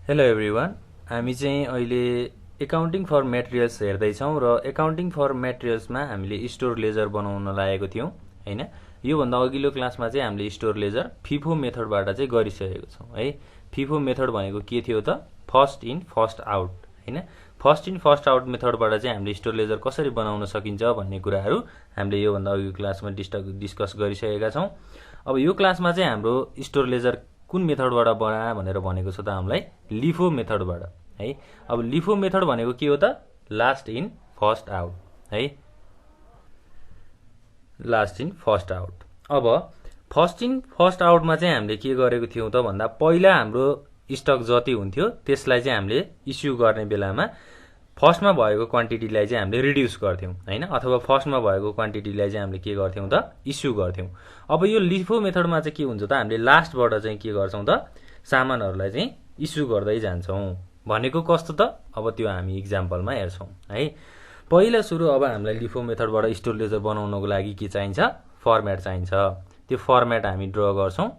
Hello everyone, हामी चाहिँ अहिले एकाउन्टिङ फर मेटेरियल्स हेर्दैछौँ र एकाउन्टिङ फर मेटेरियल्समा हामीले स्टोर लेजर बनाउन लागेको थियौँ हैन। योभन्दा अघिल्लो क्लासमा चाहिँ हामीले स्टोर लेजर फिफो मेथडबाट चाहिँ गरिसकेको छौँ है। फिफो मेथड भनेको के थियो त? फर्स्ट इन फर्स्ट आउट हैन। फर्स्ट इन फर्स्ट आउट मेथडबाट चाहिँ हामीले स्टोर लेजर कसरी बनाउन सकिन्छ भन्ने कुराहरू हामीले योभन्दा अघिको क्लासमा डिस्कस गरिसकेका छौँ। अब यो क्लासमा चाहिँ हाम्रो स्टोर लेजर कुन मेथडबाट बना भनेर भनेको छ त हामीलाई? लिफो मेथडबाट है। अब लिफो मेथड भनेको के हो त? लास्ट इन फर्स्ट आउट है। Last in first out. अब फर्स्ट इन फर्स्ट आउटमा चाहिँ हामीले के गरेको थियौँ त भन्दा पहिला हाम्रो स्टक जति हुन्थ्यो त्यसलाई चाहिँ हामीले इस्यु गर्ने बेलामा फर्स्टमा भएको क्वान्टिटीलाई चाहिँ हामीले रिड्युस गर्थ्यौँ हैन, अथवा फर्स्टमा भएको क्वान्टिटीलाई चाहिँ हामीले के गर्थ्यौँ त? इस्यु गर्थ्यौँ। अब यो लिफो मेथडमा चाहिँ के हुन्छ त? हामीले लास्टबाट चाहिँ के गर्छौँ त? सामानहरूलाई चाहिँ इस्यु गर्दै जान्छौँ। भनेको कस्तो त? अब त्यो हामी इक्जाम्पलमा हेर्छौँ है। पहिला सुरु अब हामीलाई लिफो मेथडबाट स्टोर लेजर बनाउनको लागि के चाहिन्छ? फर्मेट चाहिन्छ। त्यो फर्मेट हामी ड्र गर्छौँ।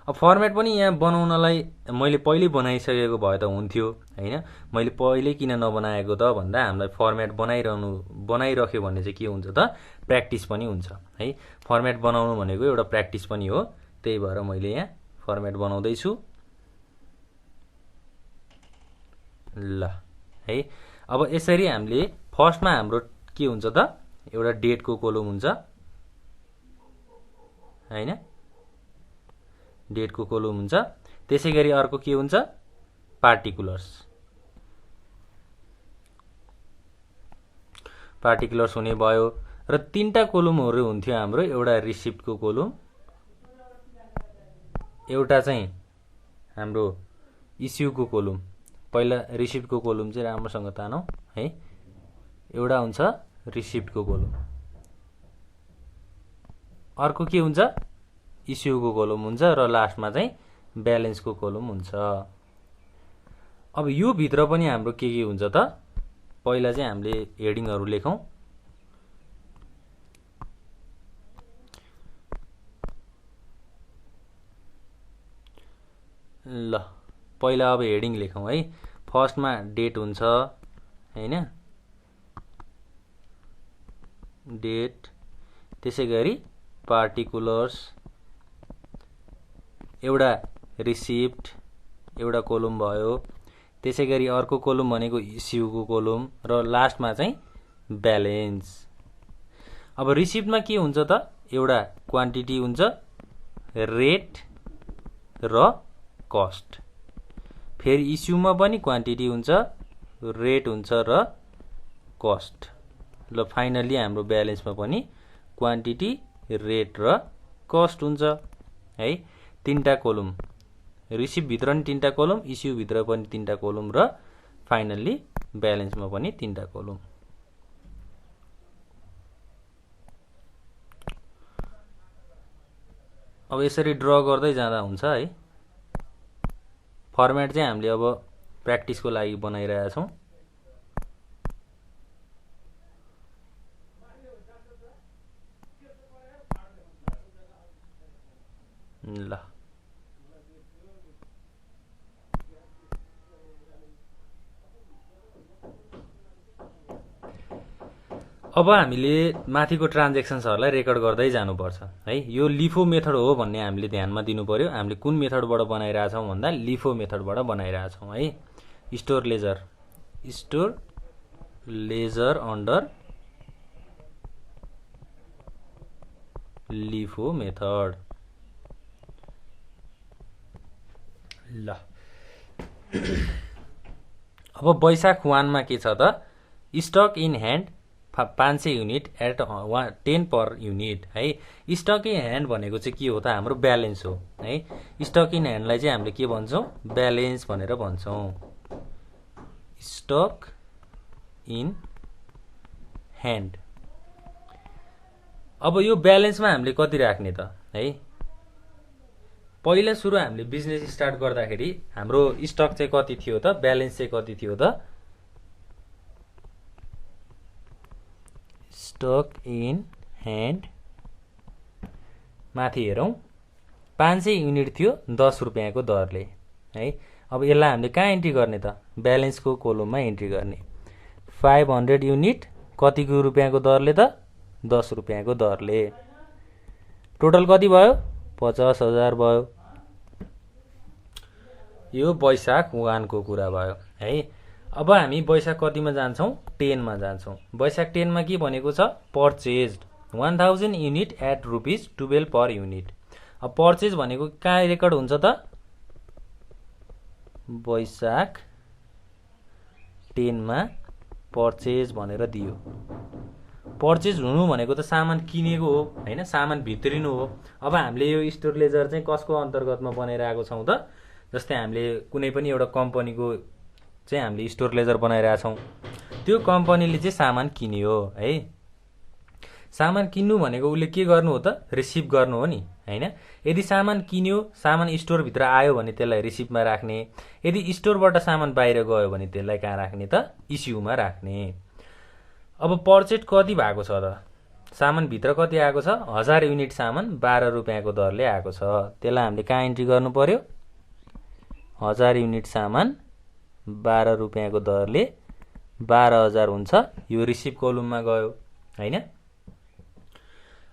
अब फर्मेट पनि यहाँ बनाउनलाई मैले पहिल्यै बनाइसकेको भए त हुन्थ्यो हैन। मैले पहिल्यै किन नबनाएको त भन्दा हामीलाई फर्मेट बनाइराख्यो भने चाहिँ के हुन्छ त? प्र्याक्टिस पनि हुन्छ है। फर्मेट बनाउनु भनेको एउटा प्र्याक्टिस पनि हो। त्यही भएर मैले यहाँ फर्मेट बनाउँदैछु ल है। अब यसरी हामीले फर्स्टमा हाम्रो के हुन्छ त? एउटा डेटको कोलम हुन्छ हैन, डेटको कोलम हुन्छ। त्यसै गरी अर्को के हुन्छ? पार्टिकुलर्स हुने भयो र तीनटा कोलमहरू हुन्थ्यो हाम्रो। एउटा रिसिप्टको कोलम, एउटा चाहिँ हाम्रो इस्युको कोलम। पहिला रिसिप्टको कोलम चाहिँ राम्रोसँग तानौँ है। एउटा हुन्छ रिसिप्टको कोलम, अर्को के हुन्छ? इस्युको कोलम हुन्छ र लास्टमा चाहिँ ब्यालेन्सको कोलम हुन्छ। अब यो भित्र पनि हाम्रो के हुन्छ त? पहिला चाहिँ हामीले हेडिङहरू लेखौँ। ल पहिला अब हेडिङ लेखौँ है। फर्स्टमा डेट हुन्छ हैन, डेट। त्यसै गरी पार्टिकुलर्स, एउटा रिसिप्ट, एउटा कोलम भयो। त्यसै गरी अर्को कोलम भनेको इस्युको कोलम र लास्टमा चाहिँ ब्यालेन्स। अब रिसिप्टमा के हुन्छ त? एउटा क्वान्टिटी हुन्छ, रेट र कस्ट। फेरि इस्युमा पनि क्वान्टिटी हुन्छ, रेट हुन्छ र कस्ट। ल फाइनल्ली हाम्रो ब्यालेन्समा पनि क्वान्टिटी, रेट र कस्ट हुन्छ है। तीनटा कोलम, रिसिप्ट भित्र पनि तीनटा कोलम, इस्यु भित्र पनि तीनटा कोलम र फाइनल्ली ब्यालेन्समा पनि तीनटा कोलम। अब यसरी ड्र गर्दै जाँदा हुन्छ है। फर्मेट चाहिँ हामीले अब प्र्याक्टिसको लागि बनाइरहेका छौँ। ल अब हामीले माथिको ट्रान्जेक्सन्सहरूलाई रेकर्ड गर्दै जानुपर्छ है। यो लिफो मेथड हो भन्ने हामीले ध्यानमा दिनु पर्यो। हामीले कुन मेथडबाट बनाइरहेछौँ भन्दा लिफो मेथडबाट बनाइरहेछौँ है। Store ledger under LIFO method. ल अब वैशाख 1मा के छ त? Stock in hand 500 unit at 10 per unit है। स्टक इन ह्यान्ड भनेको चाहिँ के हो त? हाम्रो ब्यालेन्स हो है। स्टक इन ह्यान्डलाई चाहिँ हामीले के भन्छौँ? ब्यालेन्स भनेर भन्छौँ। Stock in hand. अब यो ब्यालेन्समा हामीले कति राख्ने त है? पहिला सुरु हामीले बिजनेस स्टार्ट गर्दाखेरि हाम्रो स्टक चाहिँ कति थियो त? ब्यालेन्स चाहिँ कति थियो त? स्टक इन ह्यान्ड माथि हेरौँ, 500 युनिट थियो 10 रुपियाँको दरले है। अब यसलाई हामीले कहाँ इन्ट्री गर्ने त, ब्यालेन्सको कोलममा इन्ट्री गर्ने। 500 युनिट कतिको रुपियाँको दरले त, 10 रुपियाँको दरले। टोटल कति भयो, 50,000 भयो। यो वैशाख 1 को कुरा भयो है। अब हामी वैशाख कतिमा जान्छौँ, 10 मा जान्छौँ। वैशाख 10 मा के भनेको छ, पर्चेज्ड 1000 युनिट एट ₹12 पर युनिट। अब पर्चेज भनेको कहाँ रेकर्ड हुन्छ त, वैशाख 10 मा पर्चेज भनेर दियो। पर्चेज हुनु भनेको त सामान किनेको हो हैन, सामान भित्रिनु हो। अब हामीले यो स्टोर लेजर चाहिँ कसको अन्तर्गतमा बनाइरहेको छौँ त, जस्तै हामीले कुनै पनि एउटा कम्पनीको चाहिँ हामीले स्टोर लेजर बनाइरहेका छौँ। त्यो कम्पनीले चाहिँ सामान किन्यो है। सामान किन्नु भनेको उसले के गर्नु हो त, रिसिभ गर्नु हो नि हैन। यदि सामान किन्यो, सामान स्टोरभित्र आयो भने त्यसलाई रिसिभमा राख्ने। यदि स्टोरबाट सामान बाहिर गयो भने त्यसलाई कहाँ राख्ने त, इस्युमा राख्ने। अब पर्चेज कति भएको छ त, सामान भित्र कति आएको छ, 1000 युनिट सामान 12 रुपियाँको दरले आएको छ। त्यसलाई हामीले कहाँ इन्ट्री गर्नु पर्यो, 1000 युनिट सामान 12 रुपियाँको दरले 12,000 हुन्छ। यो रिसिभ कोलममा गयो हैन।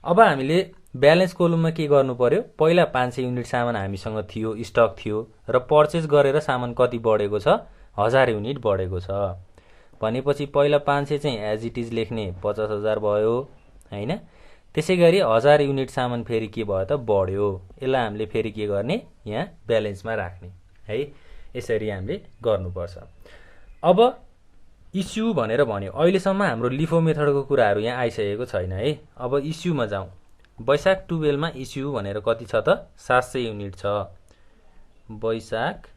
अब हामीले ब्यालेन्स कोलममा के गर्नु पर्यो, पहिला 500 युनिट सामान हामीसँग थियो, स्टक थियो र पर्चेज गरेर सामान कति बढेको छ, 1000 युनिट बढेको छ भनेपछि पहिला 500 चाहिँ एज इट इज लेख्ने, 50,000 भयो हैन। त्यसै गरी 1000 युनिट सामान फेरि के भयो त, बढ्यो। यसलाई हामीले फेरि के गर्ने, यहाँ ब्यालेन्समा राख्ने है। यसरी हामीले गर्नुपर्छ। अब इस्यु भनेर भन्यो, अहिलेसम्म हाम्रो लिफो मेथडको कुराहरू यहाँ आइसकेको छैन है। अब इस्युमा जाउँ। वैशाख 12 मा इस्यु भनेर कति छ त, 700 युनिट छ। वैशाख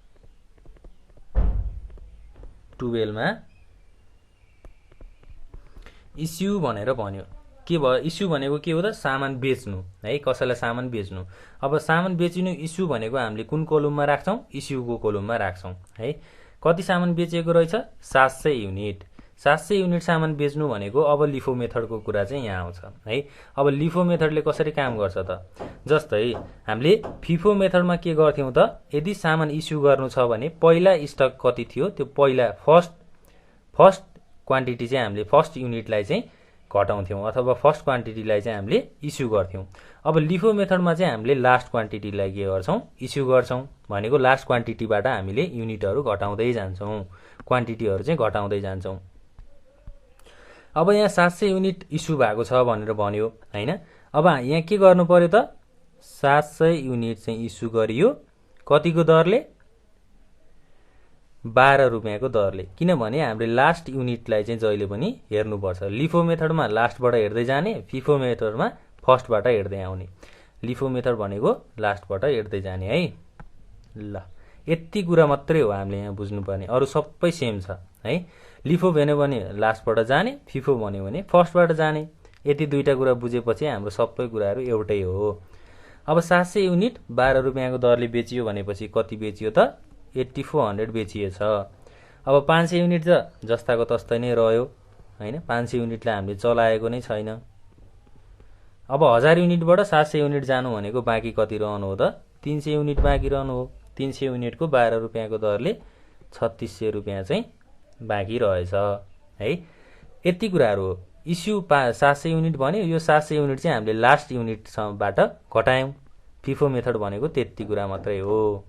12 मा इस्यु भनेर भन्यो। के भयो, इस्यु भनेको के हो त, सामान बेच्नु है, कसैलाई सामान बेच्नु। अब सामान बेचिनु इस्यु भनेको हामीले कुन कोलममा राख्छौँ, इस्युको कोलममा राख्छौँ है। कति सामान बेचेको रहेछ, 700 युनिट। 700 युनिट सामान बेच्नु भनेको अब लिफो मेथडको कुरा चाहिँ यहाँ आउँछ है। अब लिफो मेथडले कसरी काम गर्छ त, जस्तै हामीले फिफो मेथडमा के गर्थ्यौँ त, यदि सामान इस्यु गर्नु छ भने पहिला स्टक कति थियो, त्यो पहिला फर्स्ट क्वान्टिटी चाहिँ हामीले फर्स्ट युनिटलाई चाहिँ घटाउँथ्यौँ अथवा फर्स्ट क्वान्टिटीलाई चाहिँ हामीले इस्यु गर्थ्यौँ। अब लिफो मेथडमा चाहिँ हामीले लास्ट क्वान्टिटीलाई के गर्छौँ, इस्यु गर्छौँ। भनेको लास्ट क्वान्टिटीबाट हामीले युनिटहरू घटाउँदै जान्छौँ, क्वान्टिटीहरू चाहिँ घटाउँदै जान्छौँ। अब यहाँ 700 युनिट इस्यु भएको छ भनेर भन्यो हैन। अब यहाँ के गर्नु पर्यो त, 700 युनिट चाहिँ इस्यु गरियो कतिको दरले, 12 रुपियाँको दरले। किनभने हामीले लास्ट युनिटलाई चाहिँ जहिले पनि हेर्नुपर्छ। लिफो मेथडमा लास्टबाट हेर्दै जाने, फिफो मेथडमा फर्स्टबाट हेर्दै आउने। लिफो मेथड भनेको लास्टबाट हेर्दै जाने है। ल यति कुरा मात्रै हो हामीले यहाँ बुझ्नुपर्ने, अरू सबै सेम छ है। लिफो भन्यो भने लास्टबाट जाने, फिफो भन्यो भने फर्स्टबाट जाने। यति दुईटा कुरा बुझेपछि हाम्रो सबै कुराहरू एउटै हो। अब 700 युनिट 12 रुपियाँको दरले बेचियो भनेपछि कति बेचियो त, 8400 बेचिएछ। अब 500 युनिट त जस्ताको तस्तै नै रह्यो हैन, 500 युनिटलाई हामीले चलाएको नै छैन। अब 1000 युनिटबाट 700 युनिट जानु भनेको बाँकी कति रहनु हो त, 300 युनिट बाँकी रहनु हो। 300 युनिटको 12 रुपियाँको दरले 3600 रुपियाँ चाहिँ बाँकी रहेछ है। यति कुराहरू हो। इस्यु 700 युनिट भन्यो, यो 700 युनिट चाहिँ हामीले लास्ट युनिटबाट घटायौँ। फिफो मेथड भनेको त्यति कुरा मात्रै हो।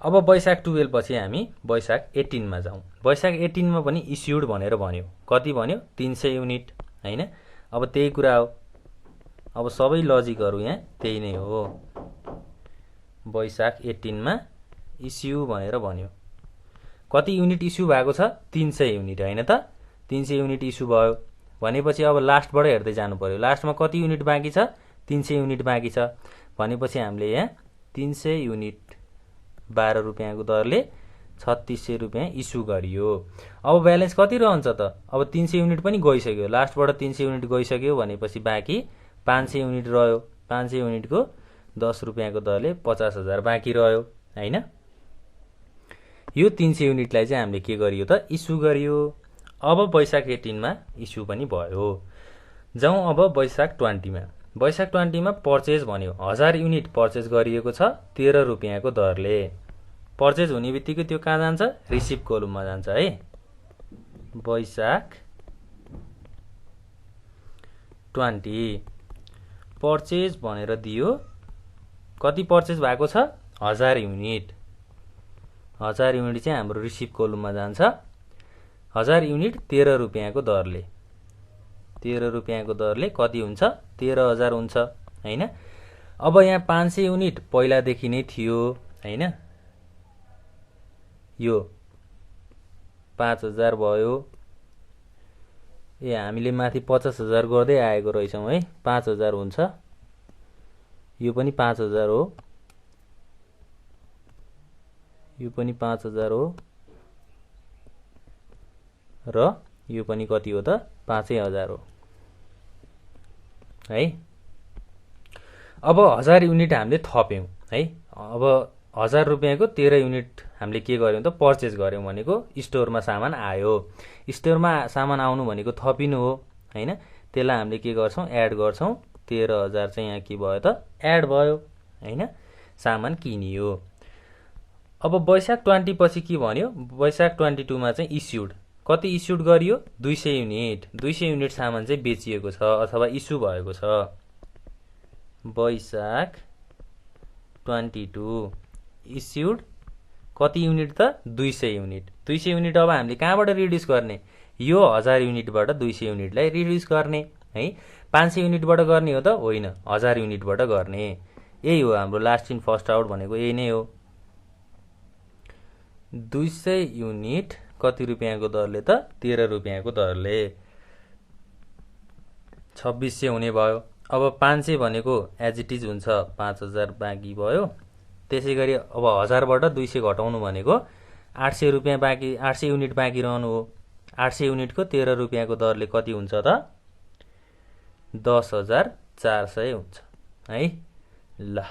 अब वैशाख 12 पछि हामी वैशाख 18 मा जाउँ। वैशाख 18 मा पनि इस्युड भनेर भन्यो, कति भन्यो, 300 युनिट हैन। अब त्यही कुरा हो, अब सबै लजिकहरू यहाँ त्यही नै हो। वैशाख 18 मा इस्यु भनेर भन्यो, कति युनिट इस्यु भएको छ, 300 युनिट हैन त। 300 युनिट इस्यु भयो भनेपछि अब लास्टबाट हेर्दै जानु पर्यो। लास्टमा कति युनिट बाँकी छ, 300 युनिट बाँकी छ भनेपछि हामीले यहाँ 300 युनिट 12 रुपियाँको दरले 3600 रुपियाँ इस्यु गरियो। अब ब्यालेन्स कति रहन्छ त, अब 300 युनिट पनि गइसक्यो, लास्टबाट 300 युनिट गइसक्यो भनेपछि बाँकी 500 युनिट रह्यो। 500 युनिटको 10 रुपियाँको दरले 50,000 बाँकी रह्यो हैन। यो 300 युनिटलाई चाहिँ हामीले के गरियो त, इस्यु गरियो। अब वैशाख 18 मा इस्यु पनि भयो। जाउँ अब वैशाख 20 मा। वैशाख 20 मा पर्चेज भन्यो 1000 युनिट पर्चेज गरिएको छ 13 रुपियाँको दरले। पर्चेज हुने बित्तिकै त्यो कहाँ जान्छ? रिसिभ कोलममा जान्छ है। वैशाख 20 पर्चेज भनेर दियो, कति पर्चेज भएको छ? 1000 युनिट। 1000 युनिट चाहिँ हाम्रो रिसिभ कोलममा जान्छ। 1000 युनिट 13 रुपियाँको दरले। 13 रुपियाँको दरले कति हुन्छ? 13000 हुन्छ हैन। अब यहाँ 500 युनिट पहिलादेखि नै थियो हैन, यो 5000 भयो। हामीले माथि 50000 गर्दै आएको रहेछौँ है। 5000 हुन्छ, यो पनि 5000 हो, यो पनि 5000 हो र यो पनि कति हो त? 5000 हो है। अब 1000 युनिट हामीले थप्यौं है। अब 1000 रुपियाँको 13 युनिट हामीले के गर्यौं त? पर्चेज गर्यौं भनेको स्टोरमा सामान आयो। स्टोरमा सामान आउनु भनेको थपिनु हो हैन। त्यसलाई हामीले के गर्छौं? एड गर्छौं। 13000 चाहिँ यहाँ के भयो त? एड भयो हैन, सामान किनियो। अब वैशाख 20 पछि के भन्यो? वैशाख 22 मा चाहिँ इस्युड, कति इस्युड गरियो? 200 युनिट। 200 युनिट सामान चाहिँ बेचिएको छ अथवा इस्यु भएको छ। वैशाख 22 इस्युड कति युनिट त? 200 युनिट। 200 युनिट अब हामीले कहाँबाट रिड्युस गर्ने? यो 1000 युनिटबाट 200 युनिटलाई रिड्युस गर्ने है। 500 युनिटबाट गर्ने हो त? होइन, 1000 युनिटबाट गर्ने। यही हो हाम्रो लास्ट इन फर्स्ट आउट भनेको, यही नै हो। 200 युनिट कति रुपियाँको दरले त? 13 रुपियाँको दरले। 2600 हुने भयो। अब 500 भनेको एज इट इज हुन्छ, 5000 बाँकी भयो। त्यसै गरी अब 1000 बाट 200 घटाउनु भनेको 800 रुपियाँ बाँकी, 800 युनिट बाँकी रहनु हो। 800 युनिटको 13 रुपियाँको दरले कति हुन्छ त? 10400 हुन्छ है। ल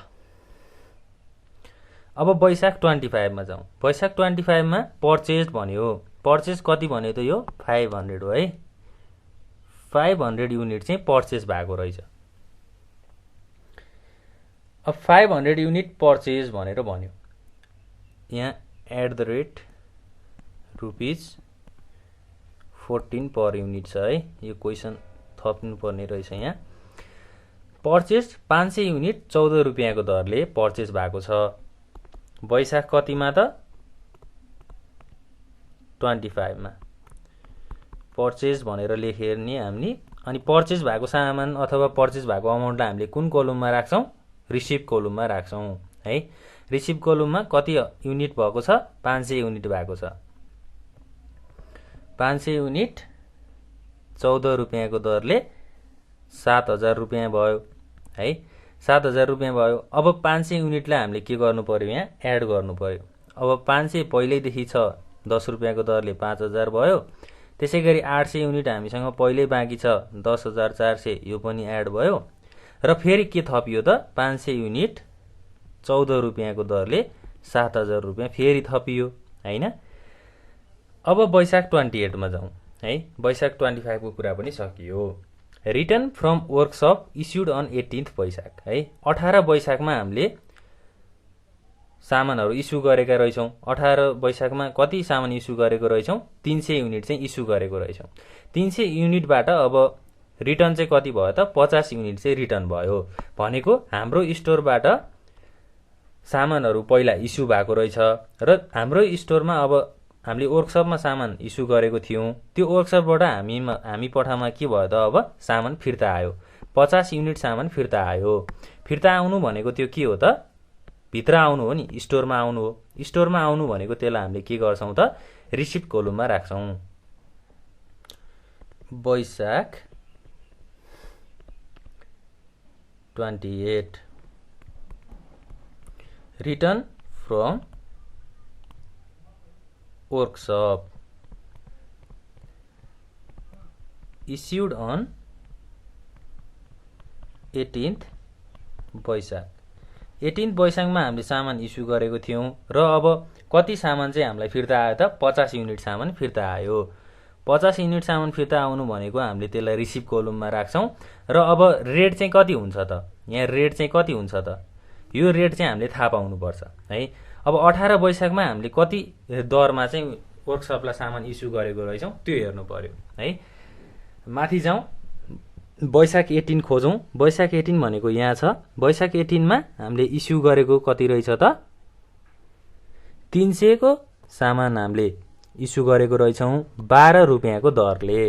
अब वैशाख 25 मा जाउँ। वैशाख 25 मा पर्चेज भन्यो। पर्चेज कति भन्यो त? यो 500 हो है। 500 युनिट चाहिँ पर्चेज भएको रहेछ। अब 500 युनिट पर्चेज भनेर भन्यो। यहाँ ₹14 पर युनिट छ है। यो क्वेसन थप्नु पर्ने रहेछ यहाँ। पर्चेज 500 युनिट 14 रुपियाँको दरले पर्चेज भएको छ। वैशाख कतिमा त? 25 मा पर्चेज भनेर लेखेर नि हामीले। अनि पर्चेज भएको सामान अथवा पर्चेज भएको अमाउन्टलाई हामीले कुन कोलममा राख्छौं? रिसिभ कोलममा राख्छौं है। रिसिभ कोलममा कति युनिट भएको छ? 500 युनिट भएको छ। 500 युनिट 14 रुपियाँको दरले 7000 रुपियाँ भयो है। 7000 रुपियाँ भयो। अब 500 युनिटलाई हामीले के गर्नु पर्यो? यहाँ एड गर्नु पर्यो। अब 500 पहिल्यैदेखि छ, 10 रुपियाँको दरले 5000 भयो। त्यसै गरी 800 युनिट हामीसँग पहिल्यै बाँकी छ, 10400, यो पनि एड भयो। र फेरि के थपियो त? 500 युनिट 14 रुपियाँको दरले 7000 रुपियाँ फेरि थपियो हैन। अब वैशाख 28 मा जाउँ है। वैशाख 25 को कुरा पनि सकियो। Return from workshop issued on 18 Baishakh है। 18 वैशाखमा हामीले सामानहरू इस्यु गरेका रहेछौं। 18 वैशाखमा कति सामान इस्यु गरेको रहेछौं? 300 युनिट चाहिँ इस्यु गरेको रहेछौं। 300 युनिटबाट अब रिटर्न चाहिँ कति भयो त? 50 युनिट चाहिँ रिटर्न भयो। भनेको हाम्रो स्टोरबाट सामानहरू पहिला इस्यु भएको रहेछ र हाम्रो स्टोरमा अब हामीले वर्कसपमा सामान इस्यु गरेको थियौं। त्यो वर्कसपबाट हामी पठामा के भयो त? अब सामान फिर्ता आयो। 50 युनिट सामान फिर्ता आयो। फिर्ता आउनु भनेको त्यो के हो त? भित्र आउनु हो नि, स्टोरमा आउनु हो। स्टोरमा आउनु भनेको त्यसलाई हामीले के गर्छौं त? रिसिभ कोलममा राख्छौं। वैशाख 28 return from workshop issued on 18th वैशाख। 18 वैशाखमा हामीले सामान इस्यु गरेको थियौं र अब कति सामान चाहिँ हामीलाई फिर्ता आयो त? 50 युनिट सामान फिर्ता आयो। 50 युनिट सामान फिर्ता आउनु भनेको हामीले त्यसलाई रिसिभ कोलममा राख्छौँ र अब रेट चाहिँ कति हुन्छ त, यहाँ रेट चाहिँ कति हुन्छ त, यो रेट चाहिँ हामीले थाहा पाउनुपर्छ है। अब 18 वैशाखमा हामीले कति दरमा चाहिँ वर्कसपलाई सामान इस्यु गरेको रहेछौँ त्यो हेर्नु पर्यो है। माथि जाउँ, वैशाख 18 खोजौँ। वैशाख 18 भनेको यहाँ छ। वैशाख 18 मा हामीले इस्यु गरेको कति रहेछ त, 300 को सामान हामीले इस्यु गरेको रहेछौँ 12 रुपियाँको दरले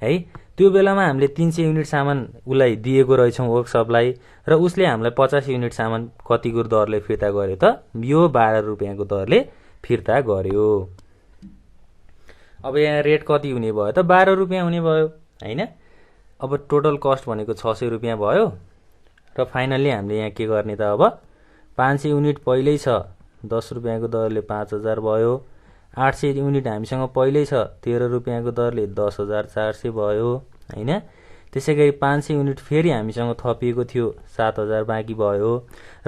है। त्यो बेलामा हामीले 300 युनिट सामान उसलाई दिएको रहेछौँ वर्कसपलाई र उसले हामीलाई 50 युनिट सामान कतिको दरले फिर्ता गर्यो त, यो 12 रुपियाँको दरले फिर्ता गर्यो। अब यहाँ रेट कति हुने भयो त, 12 रुपियाँ हुने भयो हैन। अब टोटल कस्ट भनेको 600 रुपियाँ भयो र फाइनल्ली हामीले यहाँ के गर्ने त, अब 500 युनिट पहिल्यै छ 10 रुपियाँको दरले 5000 भयो। 800 युनिट हामीसँग पहिल्यै छ 13 रुपियाँको दरले 10400 भयो हैन। त्यसैगरी 500 युनिट फेरि हामीसँग थपिएको थियो 7000 बाँकी भयो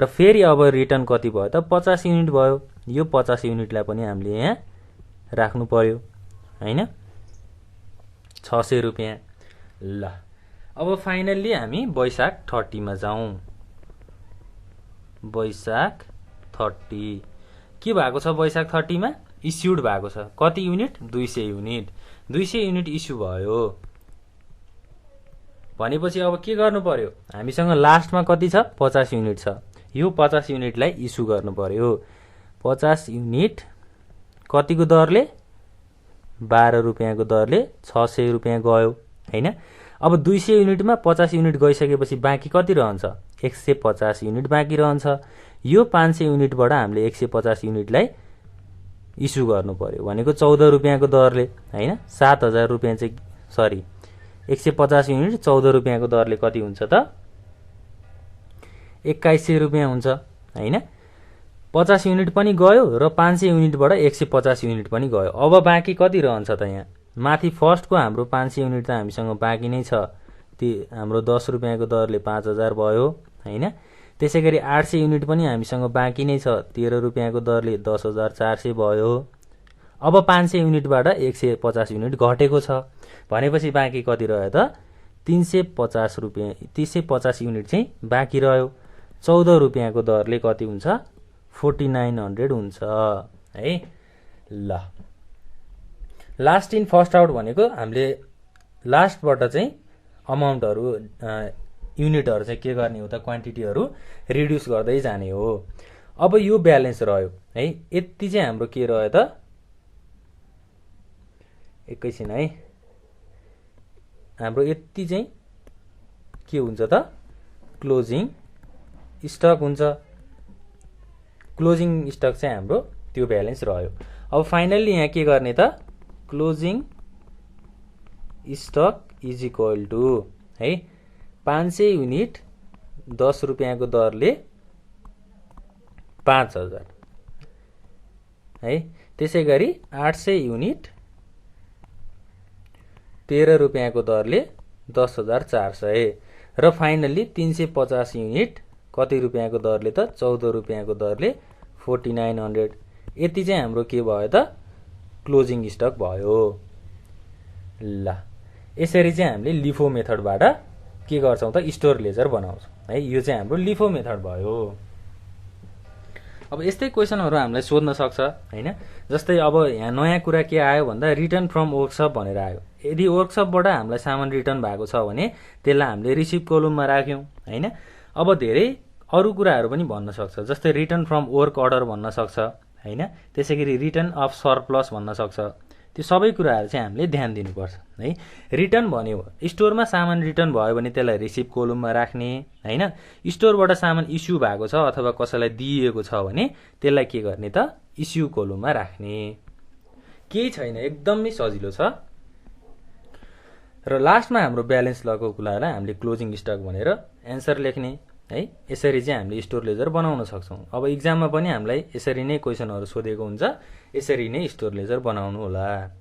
र फेरि अब रिटर्न कति भयो त, 50 युनिट भयो। यो 50 युनिटलाई पनि हामीले यहाँ राख्नु पर्यो हैन, 600 रुपियाँ। ल अब फाइनल्ली हामी वैशाख 30 मा जाउँ। वैशाख 30 के भएको छ, वैशाख 30 मा इस्युड भएको छ कति युनिट, 200 युनिट। 200 युनिट इस्यु भयो भनेपछि अब के गर्नु पर्यो, हामीसँग लास्टमा कति छ, 50 युनिट छ। यो 50 युनिटलाई इस्यु गर्नु पर्यो। 50 युनिट कतिको दरले, 12 रुपियाँको दरले 600 रुपियाँ गयो हैन। अब 200 युनिटमा 50 युनिट गइसकेपछि बाँकी कति रहन्छ, 150 युनिट बाँकी रहन्छ। यो 500 युनिटबाट हामीले 150 युनिटलाई इस्यु गर्नु पर्यो भनेको 14 रुपियाँको दरले हैन। 7000 रुपियाँ चाहिँ सरी 150 युनिट 14 रुपियाँको दरले कति हुन्छ त, 2100 रुपियाँ हुन्छ हैन। 50 युनिट पनि गयो र 500 युनिटबाट 150 युनिट पनि गयो। अब बाँकी कति रहन्छ त, यहाँ माथि फर्स्टको हाम्रो 500 युनिट त हामीसँग बाँकी नै छ, ती हाम्रो 10 रुपियाँको दरले 5000 भयो हैन। त्यसैगरी 800 युनिट पनि हामीसँग बाँकी नै छ, 13 रुपियाँको दरले 10400 भयो। अब 500 युनिटबाट 150 युनिट घटेको छ भनेपछि बाँकी कति रह्यो त, 350 रुपियाँ 350 युनिट चाहिँ बाँकी रह्यो। 14 रुपियाँको दरले कति हुन्छ, 4900 हुन्छ है। ल लास्ट इन फर्स्ट आउट भनेको हामीले लास्टबाट चाहिँ अमाउन्टहरू युनिटहरू चाहिँ के गर्ने हो त, क्वान्टिटीहरू रिड्युस गर्दै जाने हो। अब यो ब्यालेन्स रह्यो है। यति चाहिँ हाम्रो के रह्यो त, एकैछिन है, हाम्रो यति चाहिँ के हुन्छ त, क्लोजिङ स्टक हुन्छ। क्लोजिङ स्टक चाहिँ हाम्रो त्यो ब्यालेन्स रह्यो। अब फाइनल्ली यहाँ के गर्ने त, closing stock is equal to है 500 युनिट 10 रुपियाँको दरले 5000 है। त्यसैगरी 800 युनिट 13 रुपियाँको दरले 10400 र फाइनल्ली 350 युनिट कति रुपियाँको दरले त, 14 रुपियाँको दरले 4900। यति चाहिँ हाम्रो के भयो त, क्लोजिङ स्टक भयो। ल यसरी चाहिँ हामीले लिफो मेथडबाट के गर्छौं त, स्टोर लेजर बनाउँछौं है। यो चाहिँ हाम्रो लिफो मेथड भयो। अब यस्तै क्वेशनहरु हामीलाई सोध्न सक्छ हैन। जस्तै अब यहाँ नयाँ कुरा के आयो भन्दा रिटर्न फ्रम वर्कसप भनेर आयो। यदि वर्कसपबाट हामीलाई सामान रिटर्न भएको छ भने त्यसलाई हामीले रिसिभ कोलममा राख्यौं हैन। अब धेरै अरु कुराहरु पनि भन्न सक्छ, जस्तै रिटर्न फ्रम वर्क अर्डर भन्न सक्छ हैन। त्यसैगरी रिटर्न अफ सरप्लस भन्न सक्छ। त्यो सबै कुराहरु चाहिँ हामीले ध्यान दिनुपर्छ है। रिटर्न भन्यो स्टोरमा सामान रिटर्न भयो भने त्यसलाई रिसिभ कोलममा राख्ने हैन। स्टोरबाट सामान इस्यु भएको छ अथवा कसैलाई दिइएको छ भने त्यसलाई के गर्ने त, इस्यु कोलममा राख्ने। केही छैन, एकदमै सजिलो छ। र लास्टमा हाम्रो ब्यालेन्स लगको कुरालाई हामीले क्लोजिङ स्टक भनेर एन्सर लेख्ने है। यसरी चाहिँ हामीले स्टोर लेजर बनाउन सक्छौं। अब एक्जाममा पनि हामीलाई यसरी नै क्वेशनहरु सोधेको हुन्छ, यसरी नै स्टोर लेजर बनाउनु होला।